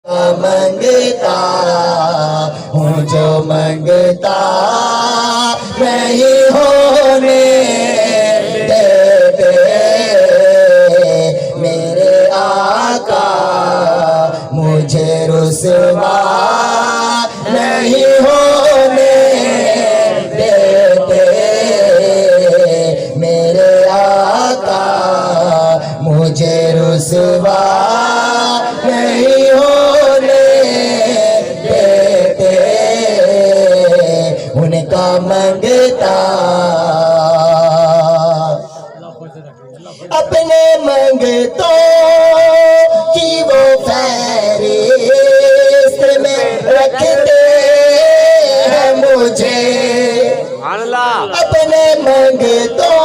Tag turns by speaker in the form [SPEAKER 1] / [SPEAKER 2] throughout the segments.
[SPEAKER 1] منگتا ہوں جو منگتا نہیں ہونے دیتے میرے آقا مجھے رسوا نہیں ہونے دیتے میرے آقا مجھے رسوا نہیں ہونے دیتے ان کا منگتا اپنے منگتوں کی وہ فہرست میں رکھتے ہیں مجھے اپنے منگتوں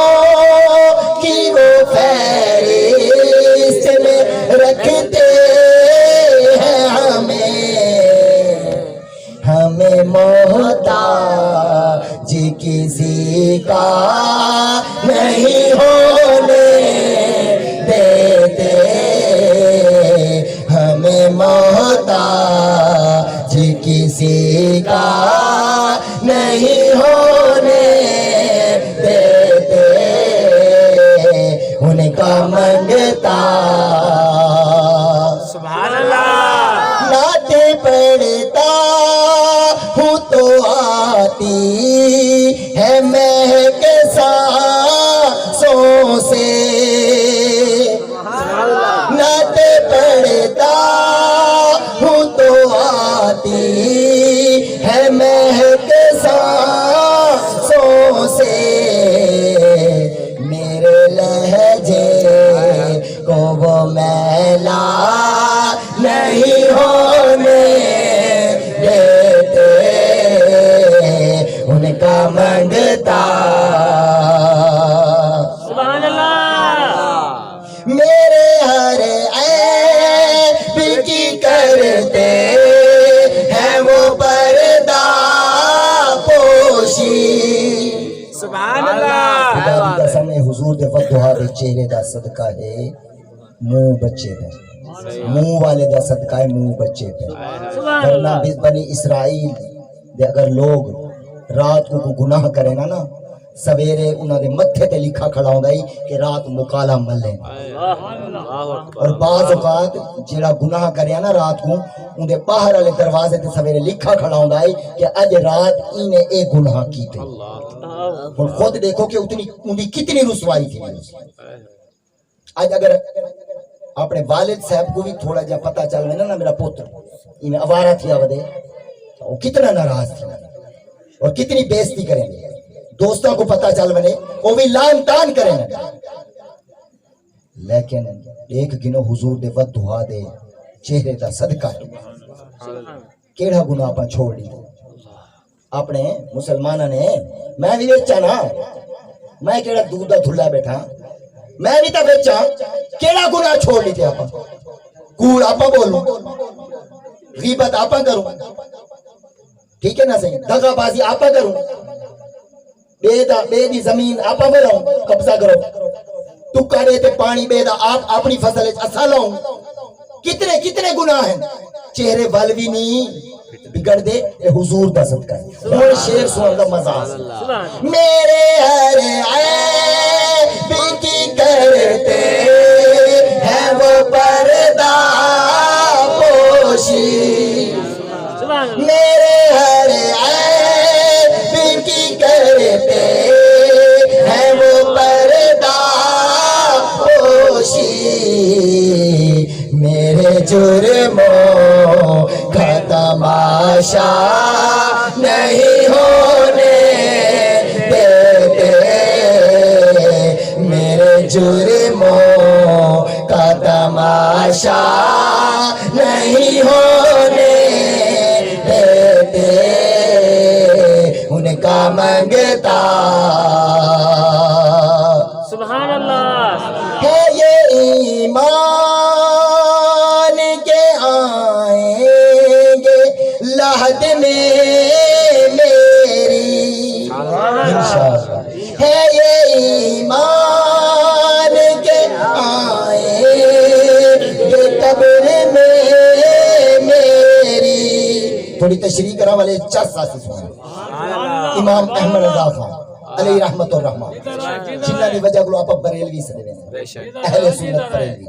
[SPEAKER 1] کی وہ فہرست میں رکھتے ہیں ہمیں محتاج کسی کا نہیں ہونے دیتے ہمیں محتاج کسی کا نہیں ہونے دیتے ان کا منگتا
[SPEAKER 2] سبحان اللہ
[SPEAKER 1] نعتیں پڑھتا ہوں تو آتی ہے مہک سانسوں سے نعتیں پڑھتا ہوں تو آتی ہے مہک سانسوں سے میرے لہجے کو وہ میلا نہیں ہونے دیتے ان کا منگتا
[SPEAKER 2] سبحان اللہ
[SPEAKER 1] میرے ہر عیب کی کرتے ہیں وہ پردہ پوشی
[SPEAKER 2] سبحان اللہ
[SPEAKER 1] خدا دی قسم ہے حضور دے ودھا دے چہرے دا صدقہ ہے منہ بچے پہ منہ والے دا صدقہ ہے منہ بچے پہ ورنہ بنی اسرائیل دے اگر لوگ رات کو گناہ کرے نا سویرے انہوں نے متھے تے لکھا کھڑا ہوندا ہی کہ رات مکالا ملے اور بعض اوقات جڑا گناہ کریا نا رات کو ان دے باہر والے دروازے تے سویرے لکھا کھڑا ہوندا ہے کہ اج رات اینے اے گناہ کیتے اور خود دیکھو کہ اتنی ان دی کتنی رسوائی تھی آج اگر اپنے والد صاحب کو بھی تھوڑا جا پتہ چل میں نا میرا پوتر انہیں آوارہ تھیا ودے وہ کتنا ناراض تھی اور کتنی بےزتی کریں گے دوستوں کو پتہ چل بنے وہ بھی لان تان کریں گے لیکن ایک گنو حضور دے ود دعا دے چہرے دا صدقہ ہے کیڑا گناہ اپنا چھوڑ لی اپنے مسلمانہ نے میں بھی بیچا نا میں کیڑا دودھ دا دھلا بیٹھا میں بھی تا بیچا کیڑا گناہ چھوڑ لی تھے آپ کوڑ آپ بولوں غیبت آپ کروں ٹھیک ہے نا صحیح دغا بازی آپ کروں بے دی زمین آپ بلاؤں قبضہ کرو تکا دیتے پانی بے دا آپ اپنی فصل اچھا لاؤں کتنے گناہ ہیں چہرے والوی نہیں بگڑ دے اے حضور دا صدقہ ہے اور شیر سوال دا مزہ میرے ہر عیب کی کرتے ہیں وہ پردہ پوشی میرے ہر عیب کی کرتے ہیں وہ پردہ پوشی میرے جرموں کا تماشا نہیں ہونے دیتے میرے جرموں کا تماشا نہیں ہونے دیتے ان کا منگتا
[SPEAKER 2] سبحان اللہ
[SPEAKER 1] ہے یہ ایمان کے آئیں گے لحد میں میری انشاءاللہ ہے یہ ایمان کے آئیں گے قبر میں تھوڑی تشریح کرا والے چس آسی سونا امام احمد رضا خان علیہ رحمت الرحمن جنہ دی وجہ کو آپ بریلوی سے دے اہل سنت بریلوی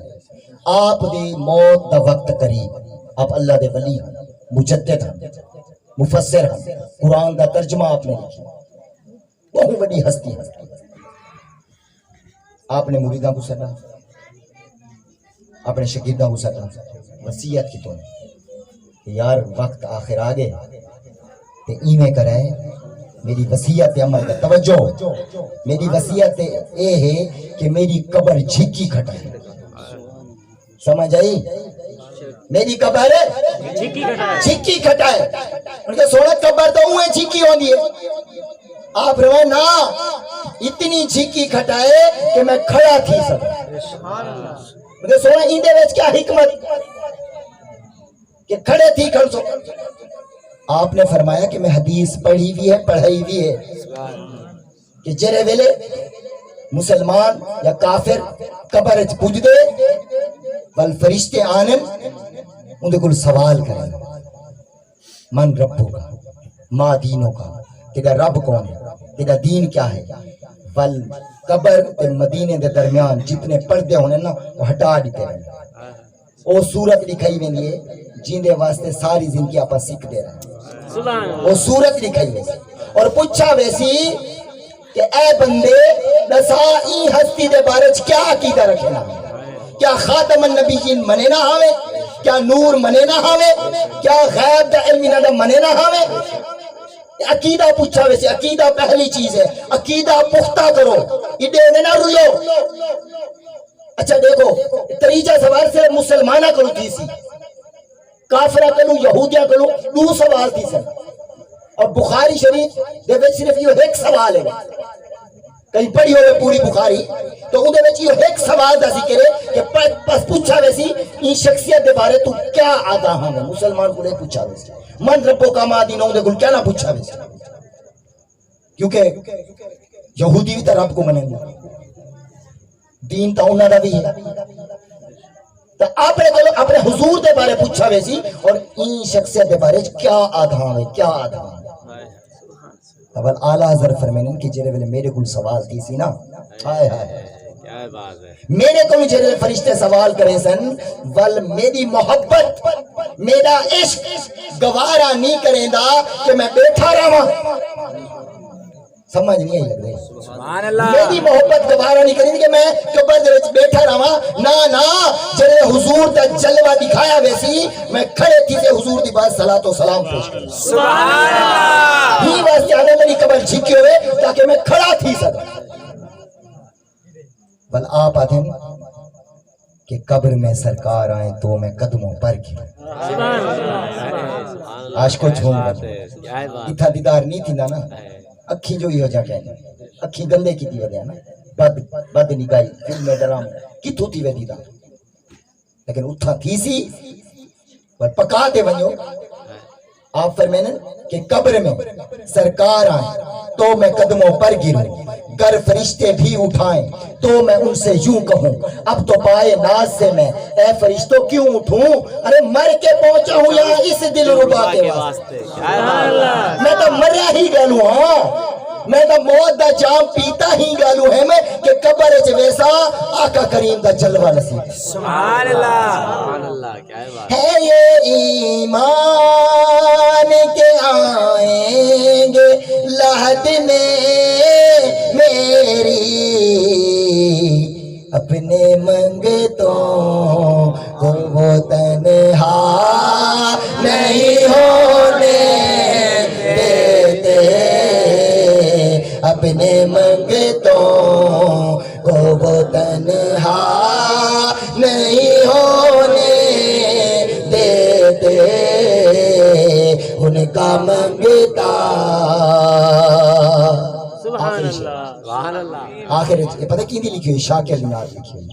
[SPEAKER 1] آپ دی موت دا وقت قریب آپ اللہ دے ولی مجدد ہیں مفسر ہیں قرآن دا ترجمہ آپ نے لکھی بہت بڑی ہستی ہے آپ نے مریداں کو سٹا اپنے شاگرداں کو سٹا وصیت کی تو کہ یار وقت آخر آگے تے ایویں کرے میری وصیت عمل کا توجہ میری وصیت اے ہے کہ میری قبر جھکی کھٹائے سمجھ آئی میری قبر جھکی کھٹائے ان کے سونا قبر تو اوے جھکی ہوندی ہے آپ روائے نا اتنی جھکی کھٹائے کہ میں کھڑا تھی سکتا ان کے سونا اندے ویچ کیا حکمت کہ کھڑے تھی کھڑ سو آپ نے فرمایا کہ میں حدیث پڑھی بھی ہے پڑھائی بھی ہے کہ جرے ویلے مسلمان یا کافر قبر پوج دے بل فرشتے آنن ان کو سوال کریں من ربوں کا ماں دینوں کا تیرا رب کون ہے تیرا دین کیا ہے بل قبر تے مدینے دے درمیان جتنے پردے ہونے نا وہ ہٹا دیتے رہے وہ صورت لکھائی میں نہیں ہے جیندے واسطے ساری زندگی آپ سکھ دے رہے ہیں وہ صورت لکھائی میں اور پوچھا ویسی کہ اے بندے دسا ای ہستی دے بارے کیا عقیدہ رکھنا کیا خاتم النبیین منے نہ ہاوے کیا نور منے نہ ہاوے کیا غیب دا علم نہ منے نہ ہاوے عقیدہ پوچھا ویسے عقیدہ پہلی چیز ہے عقیدہ پختہ کرو ایڈے انہیں نہ رویو اچھا دیکھو تریجہ سوال سے مسلمانہ کرو تھی سی کافرہ کرو یہودیہ کرو دو سوال تھی سن اور بخاری شریف دے وچ صرف یہ ایک سوال ہے کہیں پڑھی ہوئے پوری بخاری تو اندھے وچ یہ ایک سوال دا ذکر ہے کہ پس پوچھا ویسی ان شخصیت دے بارے تو کیا آگاہ ہمیں مسلمان کو لے پوچھا ویسی من ربوں کا ماں دینوں دے گل کیا نہ پوچھا ویسی کیونکہ یہودی بھی تا رب کو منیں گے دین تا انہا دا بھی ہے تو اپنے حضور دے بارے پوچھا ویسی اور ان شخصیت دے بارے کیا آگاہ ہے کیا آگاہ ہے اول اعلیٰ حضر فرمینن کہ جرے ویلے میرے کل سوال تھی سی نا ہائے ہائے میرے کو جرے فرشتے سوال کریں سن ول میری محبت میرا عشق گوارا نہیں کریں دا کہ میں بیٹھا رہا سمجھ نہیں آئی لگ رہی میری محبت گوارا نہیں کریں کہ میں قبر دے وچ بیٹھا رہا نا جرے حضور دا جلوہ دکھایا ویسی میں کھڑے تھی سے حضور دی بات صلاۃ و سلام پیش کروں سبحان اللہ ہی واسطے آنے میری قبر جھکی ہوئے تاکہ میں کھڑا تھی سکتا بل آپ آتے ہیں کہ قبر میں سرکار آئیں تو میں قدموں پر گروں عاشقوں چھوڑ اتھا دیدار نہیں تھی نا اکھی جو ہی ہو جا کہنے اکھی گندے کی تھی وجہ نا بد نگاہی فلم ڈرام کتھو تھی وجہ دیدار لیکن اتھا تھی سی پر پکا دے ونیو آپ فرمینن کہ قبر میں سرکار آئیں تو میں قدموں پر گروں گر فرشتے بھی اٹھائیں تو میں ان سے یوں کہوں اب تو پائے ناز سے میں اے فرشتوں کیوں اٹھوں ارے مر کے پہنچا ہوں یہاں اس دل ربا کے واسطے میں تو مریا ہی گلوں ہاں میں تو موت دا جام پیتا ہی گالو ہے میں کہ قبر اچ ویسا آقا کریم دا جلوہ نصیب
[SPEAKER 2] سبحان اللہ کیا بات
[SPEAKER 1] ہے یہ ایمان کے آئیں گے لحد میں میری اپنے منگتوں کو وہ تنہا نہیں ہونے دیتے اپنے منگتوں کو وہ تنہا نہیں ہونے دیتے ان کا منگتا
[SPEAKER 2] سبحان اللہ
[SPEAKER 1] آخر یہ پتہ کی دی لکھی ہوئی شاکر نعت لکھی ہوئی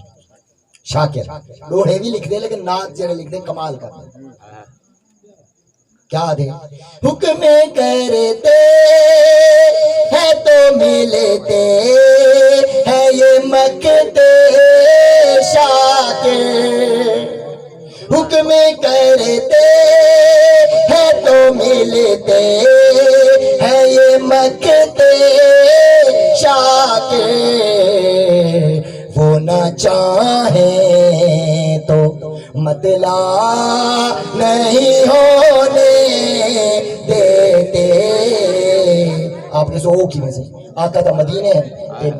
[SPEAKER 1] شاکر لوڑے بھی لکھ دے لیکن نعت جڑے لکھ دے کمال کر دے کیا دے حکم کرتے ہے تو ملتے ہے یہ مکتے شاکر حکم کرتے ہے تو ملتے اس او کی میں سے آقا دا مدینے تے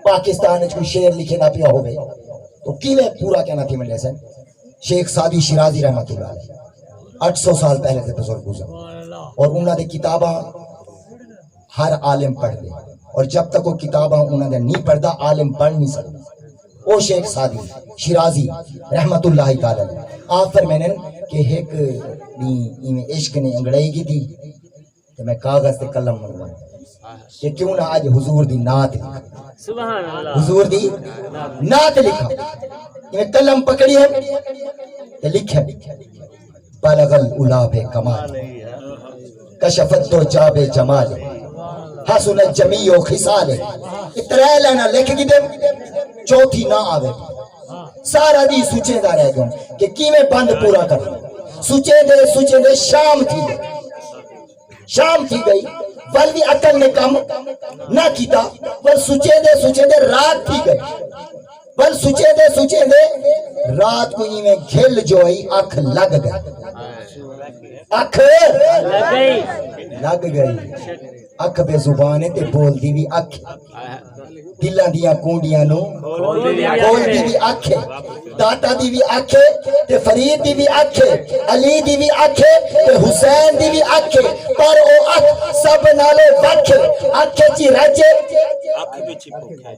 [SPEAKER 1] پاکستان وچ کوئی شعر لکھے نہ پیا ہوے تو کیویں پورا کہنا تھی منڈے سن شیخ سعدی شیرازی رحمۃ اللہ علیہ 800 سال پہلے سے بزرگ گزر اور انہاں دی کتاباں ہر عالم پڑھ دے اور جب تک وہ کتاباں انہاں نے نہیں پڑھدا عالم پڑھ نہیں سکدا او شیخ سعدی شیرازی رحمۃ اللہ تعالی آپ فرمائیں کہ ایک ایویں عشق نے انگڑائی کی تھی کہ میں کاغذ تے قلم منگوایا کہ کیوں نہ آج حضور دی نعت لکھا
[SPEAKER 2] سبحان اللہ
[SPEAKER 1] حضور دی نعت لکھا یہ قلم پکڑی ہے کہ لکھے بلغ العلا بے کمال کشفت تو جاب جمال حسن الجمیع خصال اترے لینا لکھ کی دے چوتھی نہ آوے سارا دی سوچے دا رہ گئے کہ کیویں بند پورا کر سوچے دے شام تھی گئی ول بھی عقل نے کم نہ کیتا پر سوچے دے رات تھی گئی پر سوچے دے رات کو میں گھل جوئی اکھ لگ گئی اکھ لگ گئی اکھ بے زبانے تے بول دی بھی اکھ دلاں دیاں کونڈیاں نو کھول دی بھی اکھ داتا دی بھی اکھ تے فرید دی بھی اکھ علی دی بھی اکھ تے حسین دی بھی اکھ پر او اکھ سب نالے وکھ اکھ چی رجے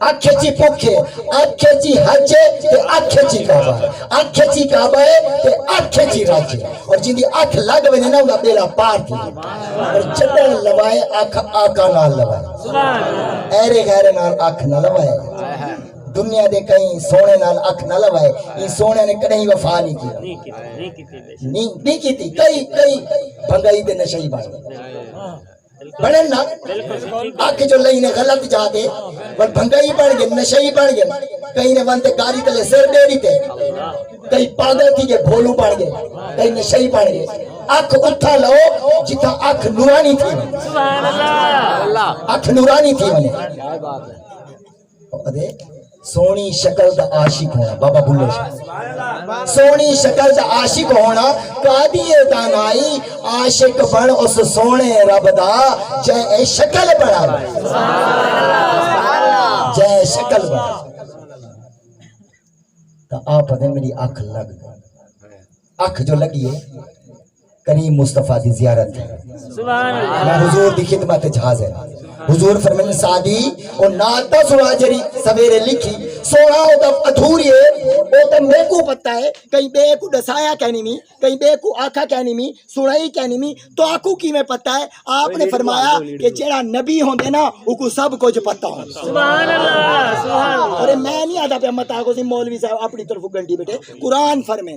[SPEAKER 1] اکھ چی پکھے اکھ چی حج تے اکھ چی کعبہ اکھ چی کعبہ تے اکھ چی رجے اور جن دی اکھ لگ ونے نا انہاں بیڑا پار تھی اور چڑھن لوائے اکھ آقا نال لوائے ایرے غیرے نال اکھ نہ لوائے دنیا دے کہیں سونے نال اکھ نہ لوائے یہ سونے نے کہیں وفا نہیں کی نہیں کی تھی کئی بھنگائی دے نشئی بڑھن نا اکھ جو لئی نے غلط جا دے پر بھنگائی بڑھ گئے نشئی بڑھ گئے کہیں نے وانتے گاری تلے سر دے دی تے کئی پاگل تھی گئے بھولو بڑھ گئے کئی نشئی بڑھ گئے اکھ اٹھا لو جتا اکھ نورانی تھی اکھ نورانی تھی ونے سونی شکل دا عاشق ہونا بابا بھولے شاہ سونی شکل دا عاشق ہونا قادی دانائی عاشق بن اس سونے رب دا جے شکل بنا جے شکل بنا تو آپ دن میری اکھ لگ گئی اکھ جو لگی ہے کریم مصطفیٰ دی زیارت ہے میں حضور دی خدمت حاضر حضور فرمائیں سادی اور ناتا سنا جری سویرے لکھی سونا ہوتا ادھوری ہے وہ تو میں کو پتہ ہے کہیں بے کو دسایا کہنی میں کہیں بے کو آکھا کہنی میں سنائی کہنی میں تو آکو کی میں پتہ ہے آپ نے فرمایا کہ جیڑا نبی ہوندے نا وہ کو سب کچھ پتہ ہوں
[SPEAKER 2] سبحان اللہ سبحان اللہ
[SPEAKER 1] اور میں نہیں آدھا پہ امت آگو سے مولوی صاحب اپنی طرف گھنٹی بیٹے قرآن فرمیں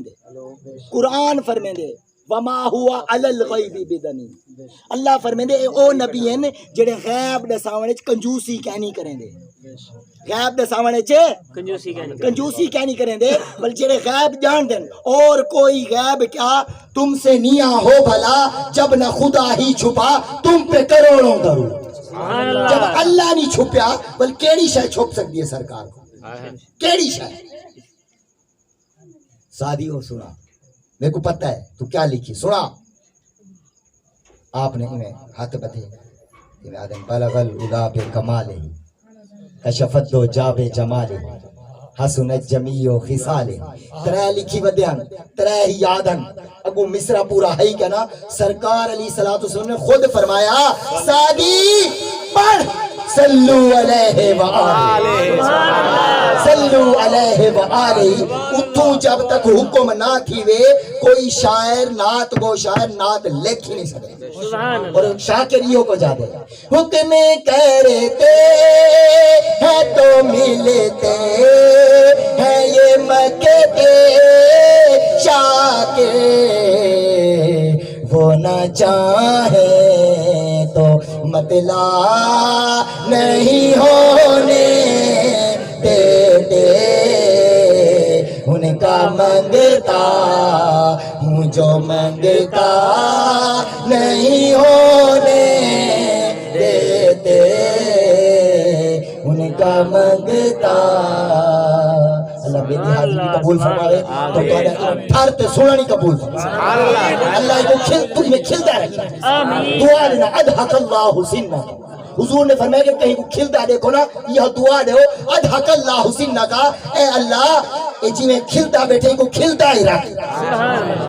[SPEAKER 1] دے وما ہوا علی الغیب بدنی اللہ فرمائے دے او نبی ہیں جڑے غیب دے سامنے کنجوسی کہنی کریں دے غیب دے سامنے کنجوسی کہنی کریں دے بل جڑے غیب جان دیں اور کوئی غیب کیا تم سے نیا ہو بھلا جب نہ خدا ہی چھپا تم پہ کروڑوں درو جب اللہ نہیں چھپیا بل کیڑی شے چھپ سکتی ہے سرکار کو کیڑی شے سادی ہو سنا میرے کو پتہ ہے تو کیا لکھی سنا آپ نے انہیں ہاتھ بتے کہ آدم بلغ العلا بے کمال کشفت دو جاب جمال حسن الجمیع خصال ترے لکھی ودیان ترے ہی یادن اگو مصرہ پورا ہے کہنا سرکار علیہ السلام نے خود فرمایا سادی پڑھ صلو علیہ وآلہ صلو علیہ وآلہ اتھوں جب تک حکم نہ تھی وے کوئی شاعر نعت گو شاعر نعت لکھ ہی نہیں سکتے اور شاکریوں کو جا دے حکم کرتے ہیں تو ملتے ہیں یہ مکے کے شاکر وہ نہ چاہے تو مطلع نہیں ہونے دیتے ان کا منگتا ہوں جو منگتا نہیں ہونے دیتے ان کا منگتا اللہ بے حاضری قبول فرمائے تو کہا تھار تے سونا نہیں قبول فرمائے اللہ کو تجھ میں کھلتا رہے دعا لینا ادھک اللہ سنہ حضور نے فرمایا کہ کہیں کو کھلتا دیکھو نا یہ دعا دے ادھک اللہ حسین کا اے اللہ اے جی میں کھلتا بیٹھے کو کھلتا ہی رکھ
[SPEAKER 2] سبحان اللہ